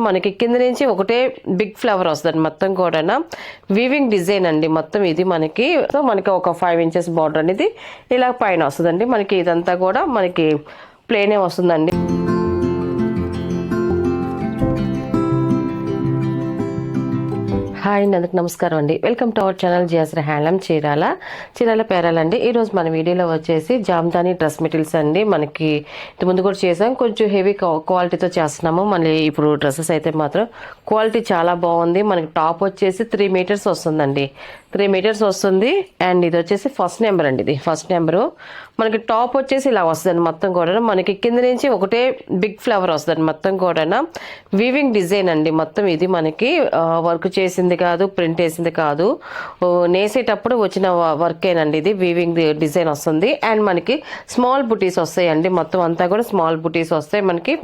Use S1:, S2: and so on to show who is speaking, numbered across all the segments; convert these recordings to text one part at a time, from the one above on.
S1: మనకి కింద నుంచి ఒకటే బిగ్ ఫ్లవర్ వస్తుంది మొత్తం కూడా వీవింగ్ డిజైన్ అండి మొత్తం ఇది మనకి. సో మనకి ఒక 5 ఇంచెస్ బార్డర్ అనేది ఇలా పైన వస్తుందండి. మనకి ఇదంతా కూడా మనకి ప్లేనే వస్తుందండి. హాయ్ అందరికి నమస్కారం అండి. Welcome to our channel Jiyashree handloom Chirala పేరాలండి. ఈరోజు మన వీడియోలో వచ్చేసి జామ్దాని డ్రెస్ మెటీరియల్స్ అండి. మనకి ఇంత ముందు కూడా చేసాం, కొంచెం హెవీ క్వాలిటీతో చేస్తున్నాము. మళ్ళీ ఇప్పుడు డ్రెస్సెస్ అయితే మాత్రం క్వాలిటీ చాలా బాగుంది. మనకి టాప్ వచ్చేసి 3 మీటర్స్ వస్తుందండి, 3 మీటర్స్ వస్తుంది. అండ్ ఇది వచ్చేసి ఫస్ట్ నెంబర్ అండి. ఇది ఫస్ట్ నెంబరు. మనకి టాప్ వచ్చేసి ఇలా వస్తుంది మొత్తం కూడా. మనకి కింద నుంచి ఒకటే బిగ్ ఫ్లవర్ వస్తుంది మొత్తం కూడా. వీవింగ్ డిజైన్ అండి మొత్తం ఇది. మనకి వర్క్ చేసింది కాదు, ప్రింట్ వేసింది కాదు, నేసేటప్పుడు వచ్చిన వర్కేనండి ఇది. వీవింగ్ డిజైన్ వస్తుంది. అండ్ మనకి స్మాల్ బుటీస్ వస్తాయండి మొత్తం అంతా కూడా. స్మాల్ బుటీస్ వస్తాయి మనకి.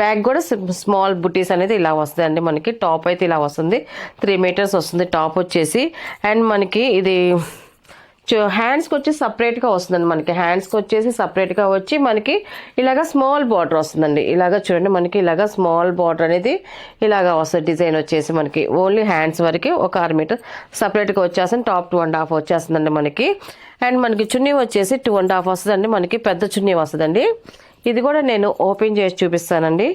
S1: బ్యాక్ కూడా స్మాల్ బుటీస్ అనేది ఇలా వస్తాయి అండి. మనకి టాప్ అయితే ఇలా వస్తుంది, 3 మీటర్స్ వస్తుంది టాప్ వచ్చేసి. అండ్ మనకి ఇది హ్యాండ్స్కి వచ్చి సపరేట్గా వస్తుందండి. మనకి హ్యాండ్స్కి వచ్చేసి సపరేట్గా వచ్చి మనకి ఇలాగా స్మాల్ బార్డర్ వస్తుందండి. ఇలాగా చూడండి, మనకి ఇలాగా స్మాల్ బార్డర్ అనేది ఇలాగా వస్తుంది. డిజైన్ వచ్చేసి మనకి ఓన్లీ హ్యాండ్స్ వరకు ఒక 6 మీటర్ సపరేట్గా వచ్చేస్తుంది. టాప్ 2.5 వచ్చేస్తుందండి మనకి. అండ్ మనకి చున్నీ వచ్చేసి 2.5 వస్తుందండి. మనకి పెద్ద చున్నీ వస్తుందండి. ఇది కూడా నేను ఓపెన్ చేసి చూపిస్తానండి.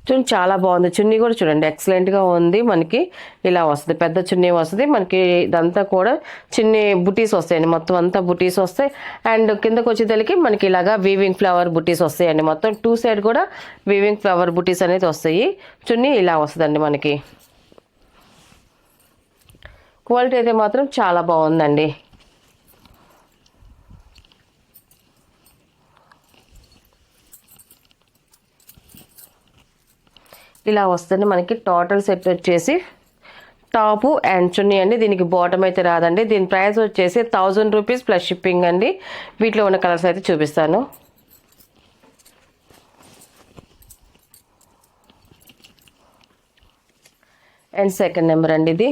S1: చూడండి, చాలా బాగుంది. చున్నీ కూడా చూడండి ఎక్సలెంట్గా ఉంది. మనకి ఇలా వస్తుంది, పెద్ద చున్నీ వస్తుంది. మనకి ఇదంతా కూడా చిన్ని బుటీస్ వస్తాయండి, మొత్తం అంతా బుటీస్ వస్తాయి. అండ్ కిందకు వచ్చేసరికి మనకి ఇలాగా వీవింగ్ ఫ్లవర్ బుటీస్ వస్తాయండి. మొత్తం 2 సైడ్ కూడా వీవింగ్ ఫ్లవర్ బుటీస్ అనేది వస్తాయి. చున్నీ ఇలా వస్తుందండి మనకి. క్వాలిటీ అయితే మాత్రం చాలా బాగుందండి. ఇలా వస్తుంది మనకి. టోటల్ సెట్ వచ్చేసి టాపు అండ్ చున్నీ అండి. దీనికి బాటమ్ అయితే రాదండి. దీని ప్రైస్ వచ్చేసి 1000 రూపీస్ ప్లస్ షిప్పింగ్ అండి. వీటిలో ఉన్న కలర్స్ అయితే చూపిస్తాను. అండ్ సెకండ్ నెంబర్ అండి ఇది.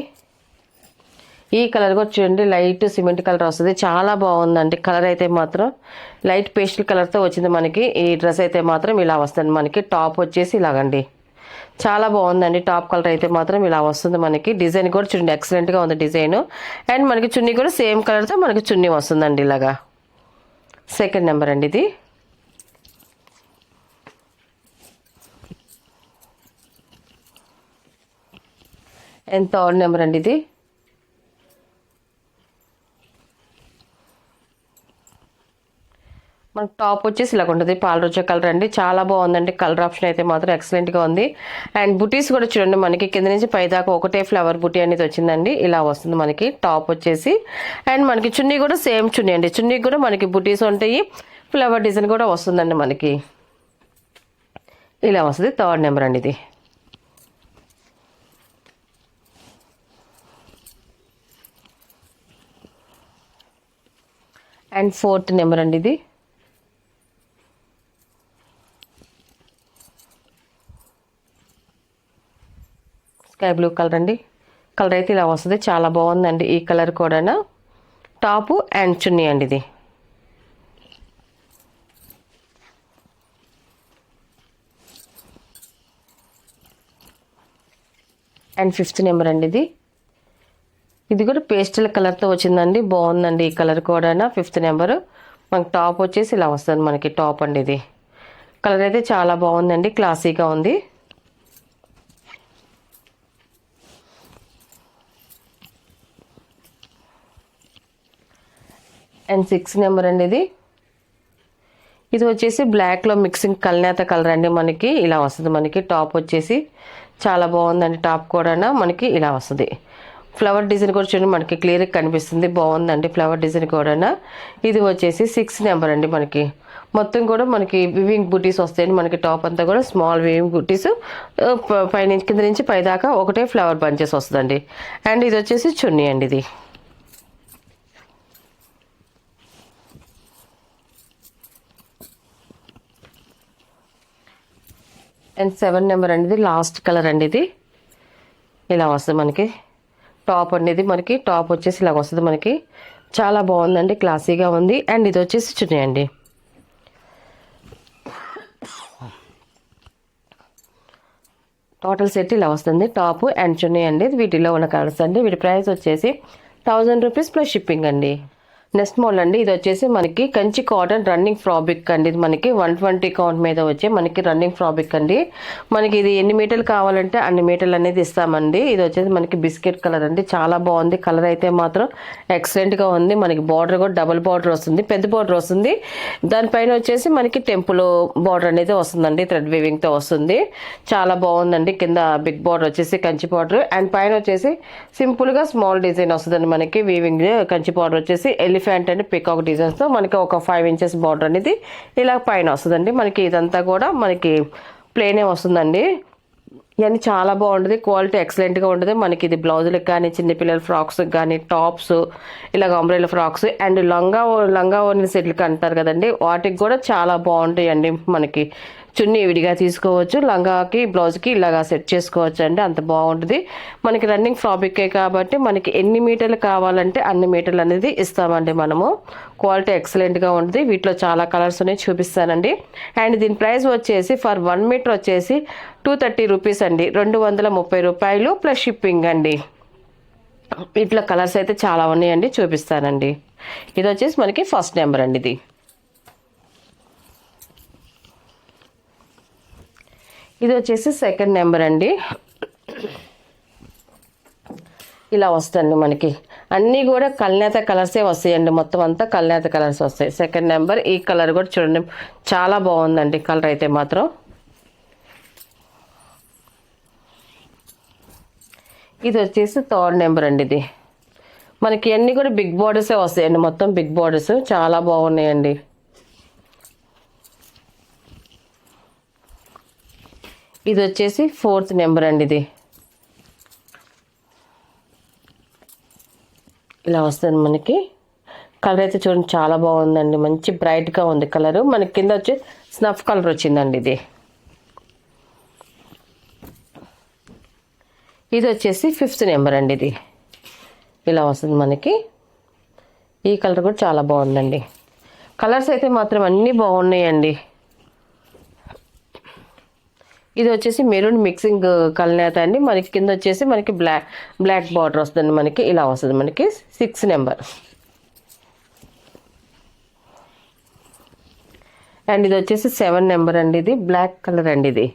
S1: ఈ కలర్ కూడా చూడండి, లైట్ సిమెంట్ కలర్ వస్తుంది. చాలా బాగుందండి కలర్ అయితే మాత్రం. లైట్ పేస్టల్ కలర్తో వచ్చింది మనకి. ఈ డ్రెస్ అయితే మాత్రం ఇలా వస్తుంది మనకి. టాప్ వచ్చేసి ఇలాగండి, చాలా బాగుందండి. టాప్ కలర్ అయితే మాత్రం ఇలా వస్తుంది మనకి. డిజైన్ కూడా చూడండి ఎక్సలెంట్గా ఉంది డిజైన్. అండ్ మనకి చున్నీ కూడా సేమ్ కలర్తో మనకి చున్నీ వస్తుందండి ఇలాగా. సెకండ్ నెంబర్ అండి ఇది. అండ్ థర్డ్ నెంబర్ అండి ఇది. మనకు టాప్ వచ్చేసి ఇలా ఉంటుంది, పాలరోజా కలర్ అండి. చాలా బాగుందండి కలర్ ఆప్షన్ అయితే మాత్రం ఎక్సలెంట్గా ఉంది. అండ్ బుటీస్ కూడా చూడండి, మనకి కింద నుంచి పై దాకా ఒకటే ఫ్లవర్ బుటీ అనేది వచ్చిందండి. ఇలా వస్తుంది మనకి టాప్ వచ్చేసి. అండ్ మనకి చున్నీ కూడా సేమ్ చున్నీ అండి. చున్నీ కూడా మనకి బుటీస్ ఉంటాయి, ఫ్లవర్ డిజైన్ కూడా వస్తుందండి మనకి. ఇలా వస్తుంది. థర్డ్ నెంబర్ అండి ఇది. అండ్ ఫోర్త్ నెంబర్ అండి ఇది. స్కై బ్లూ కలర్ అండి. కలర్ అయితే ఇలా వస్తుంది, చాలా బాగుందండి ఈ కలర్ కూడా. టాపు అండ్ చున్నీ అండి ఇది. అండ్ ఫిఫ్త్ నెంబర్ అండి ఇది. ఇది కూడా పేస్టల్ కలర్తో వచ్చిందండి, బాగుందండి ఈ కలర్ కూడా. Fifth number. మనకి టాప్ వచ్చేసి ఇలా వస్తుంది మనకి. టాప్ అండి ఇది. కలర్ అయితే చాలా బాగుందండి, క్లాసీగా ఉంది. అండ్ 6 నెంబర్ అండి ఇది. ఇది వచ్చేసి బ్లాక్లో మిక్సింగ్ కల్నేత కలర్ అండి. మనకి ఇలా వస్తుంది మనకి. టాప్ వచ్చేసి చాలా బాగుందండి. టాప్ కూడా మనకి ఇలా వస్తుంది. ఫ్లవర్ డిజైన్ కూడా చూడండి మనకి క్లియర్గా కనిపిస్తుంది, బాగుందండి ఫ్లవర్ డిజైన్ కూడా. ఇది వచ్చేసి 6 నెంబర్ అండి. మనకి మొత్తం కూడా మనకి వివింగ్ బుటీస్ వస్తాయండి. మనకి టాప్ అంతా కూడా స్మాల్ వివింగ్ బుటీస్, పైనుంచి కింద నుంచి పై దాకా ఒకటే ఫ్లవర్ బంచెస్ వస్తుందండి. అండ్ ఇది వచ్చేసి చున్నీ అండి ఇది. అండ్ 7 నెంబర్ అనేది లాస్ట్ కలర్ అండి ఇది. ఇలా వస్తుంది మనకి టాప్ అనేది. మనకి టాప్ వచ్చేసి ఇలా వస్తుంది మనకి. చాలా బాగుందండి, క్లాసీగా ఉంది. అండ్ ఇది వచ్చేసి చున్నీ అండి. టోటల్ సెట్ ఇలా వస్తుంది. టాప్ అండ్ చున్నీ అండి. వీటిలో ఉన్న కలర్స్ అండి. వీటి ప్రైస్ వచ్చేసి 1000 రూపీస్ ప్లస్ షిప్పింగ్ అండి. నెక్స్ట్ మోడల్ అండి. ఇది వచ్చేసి మనకి కంచి కాటన్ రన్నింగ్ ఫ్రాబ్రిక్ అండి. ఇది మనకి 120 కౌంట్ మీద వచ్చే మనకి రన్నింగ్ ఫ్రాబ్రిక్ అండి. మనకి ఇది ఎన్ని మీటర్లు కావాలంటే అన్ని మీటర్లు అనేది ఇస్తామండి. ఇది వచ్చేసి మనకి బిస్కెట్ కలర్ అండి. చాలా బాగుంది. కలర్ అయితే మాత్రం ఎక్సలెంట్ గా ఉంది. మనకి బార్డర్ కూడా డబుల్ బార్డర్ వస్తుంది, పెద్ద బార్డర్ వస్తుంది. దానిపైన వచ్చేసి మనకి టెంపుల్ బార్డర్ అనేది వస్తుందండి. థ్రెడ్ వీవింగ్ తో వస్తుంది. చాలా బాగుందండి. కింద బిగ్ బార్డర్ వచ్చేసి కంచి బార్డర్ అండ్ పైన వచ్చేసి సింపుల్ గా స్మాల్ డిజైన్ వస్తుందండి. మనకి వీవింగ్ కంచి బార్డర్ వచ్చేసి ఎలిఫెంట్ అండ్ పికాక్ డిజైన్స్ తో మనకి ఒక 5 ఇంచెస్ బార్డర్ అనేది ఇలా పైన వస్తుందండి. మనకి ఇదంతా కూడా మనకి ప్లేనే వస్తుందండి. ఇవన్నీ చాలా బాగుంటుంది. క్వాలిటీ ఎక్సలెంట్ గా ఉంటుంది. మనకి ఇది బ్లౌజులకు కానీ చిన్నపిల్లల ఫ్రాక్స్ కానీ టాప్స్ ఇలాగ అంబ్రెల్లా ఫ్రాక్స్ అండ్ లంగా ఓని సెట్లకి అంటారు కదండి, వాటికి కూడా చాలా బాగుంటాయి అండి. మనకి చున్నీ విడిగా తీసుకోవచ్చు, లంగాకి బ్లౌజ్కి ఇలాగా సెట్ చేసుకోవచ్చు అండి. అంత బాగుంటుంది. మనకి రన్నింగ్ ఫ్రాబ్రికే కాబట్టి మనకి ఎన్ని మీటర్లు కావాలంటే అన్ని మీటర్లు అనేది ఇస్తామండి మనము. క్వాలిటీ ఎక్సలెంట్గా ఉంటుంది. వీటిలో చాలా కలర్స్ ఉన్నాయి, చూపిస్తానండి. అండ్ దీని ప్రైస్ వచ్చేసి ఫర్ 1 మీటర్ వచ్చేసి 230 రూపీస్ అండి. 230 రూపాయలు ప్లస్ షిప్పింగ్ అండి. వీటిలో కలర్స్ అయితే చాలా ఉన్నాయండి, చూపిస్తానండి. ఇది వచ్చేసి మనకి ఫస్ట్ నెంబర్ అండి. ఇది వచ్చేసి సెకండ్ నెంబర్ అండి. ఇలా వస్తుంది. మనకి అన్నీ కూడా కల్నేత కలర్సే వస్తాయండి. మొత్తం అంతా కల్నేత కలర్స్ వస్తాయి. Second number. ఈ కలర్ కూడా చూడండి, చాలా బాగుందండి కలర్ అయితే మాత్రం. ఇది వచ్చేసి థర్డ్ నెంబర్ అండి. ఇది మనకి అన్నీ కూడా బిగ్ బార్డర్సే వస్తాయండి. మొత్తం బిగ్ బార్డర్స్ చాలా బాగున్నాయండి. ఇది వచ్చేసి ఫోర్త్ నెంబర్ అండి. ఇది ఇలా వస్తుంది. మనకి కలర్ అయితే చూడండి చాలా బాగుందండి. మంచి బ్రైట్గా ఉంది కలరు. మనకి కింద వచ్చి స్నఫ్ కలర్ వచ్చిందండి. ఇది వచ్చేసి ఫిఫ్త్ నెంబర్ అండి. ఇది ఇలా వస్తుంది మనకి. ఈ కలర్ కూడా చాలా బాగుందండి. కలర్స్ అయితే మాత్రం అన్నీ బాగున్నాయండి. ఇది వచ్చేసి మెరూన్ మిక్సింగ్ కలనేత అండి. మనకి కింద వచ్చేసి మనకి బ్లాక్ బార్డర్ వస్తుంది. మనకి ఇలా వస్తుంది. మనకి 6 నెంబర్. అండ్ ఇది వచ్చేసి 7 నెంబర్ అండి. ఇది బ్లాక్ కలర్ అండి. ఇది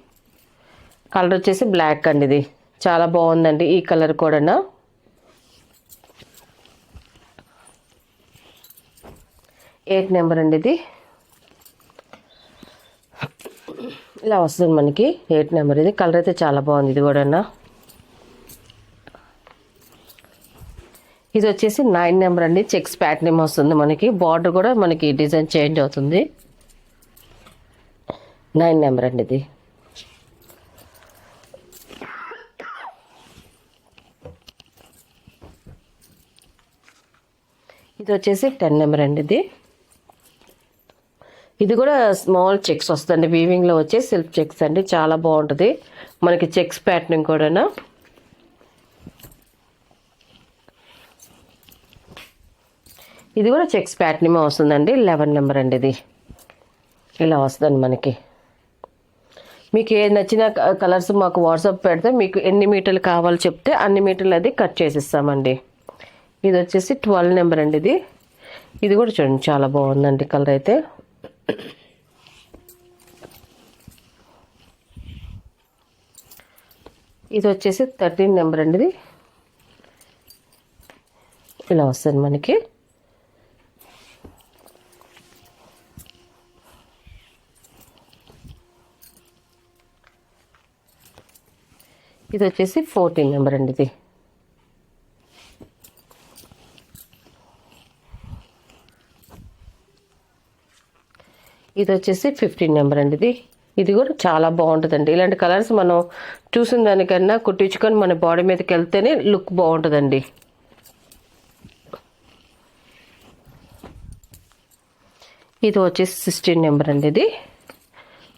S1: కలర్ వచ్చేసి బ్లాక్ అండి. ఇది చాలా బాగుందండి ఈ కలర్ కూడా. 8 నెంబర్ అండి. ఇది ఇలా వస్తుంది మనకి 8 నెంబర్. ఇది కలర్ అయితే చాలా బాగుంది. ఇది కూడా ఇది వచ్చేసి 9 నెంబర్ అండి. చెక్స్ ప్యాటర్న్ వస్తుంది. మనకి బార్డర్ కూడా మనకి డిజైన్ చేంజ్ అవుతుంది. 9 నెంబర్ అండి. ఇది వచ్చేసి 10 నెంబర్ అండి. ఇది కూడా స్మాల్ చెక్స్ వస్తుంది. వీవింగ్లో వచ్చే సెల్ఫ్ చెక్స్ అండి. చాలా బాగుంటుంది. మనకి చెక్స్ ప్యాటర్న్ కూడా. ఇది కూడా చెక్స్ ప్యాటర్న్ వస్తుందండి. 11 నెంబర్ అండి. ఇది ఇలా వస్తుందండి మనకి. మీకు ఏ నచ్చిన కలర్స్ మాకు వాట్సాప్ పెడితే మీకు ఎన్ని మీటర్లు కావాలో చెప్తే అన్ని మీటర్లు అది కట్ చేసిస్తామండి. ఇది వచ్చేసి 12 నెంబర్ అండి. ఇది కూడా చూడండి చాలా బాగుందండి కలర్ అయితే. ఇది వచ్చేసి 13 నెంబర్ అండి. ఇది ఇలా వస్తుంది మనకి. ఇది వచ్చేసి 14 నెంబర్ అండి. ఇది వచ్చేసి 15 నెంబర్ అండి. ఇది కూడా చాలా బాగుంటుందండి. ఇలాంటి కలర్స్ మనం చూసిన దానికన్నా కుట్టించుకొని మన బాడీ మీదకి వెళ్తేనే లుక్ బాగుంటుందండి. ఇది వచ్చేసి 16 నెంబర్ అండి. ఇది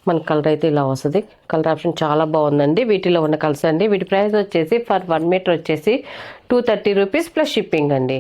S1: మన కలర్ అయితే ఇలా వస్తుంది. కలర్ ఆప్షన్ చాలా బాగుందండి. వీటిలో ఉన్న కలర్స్ అండి. వీటి ప్రైస్ వచ్చేసి ఫర్ 1 మీటర్ వచ్చేసి 230 రూపీస్ ప్లస్ షిప్పింగ్ అండి.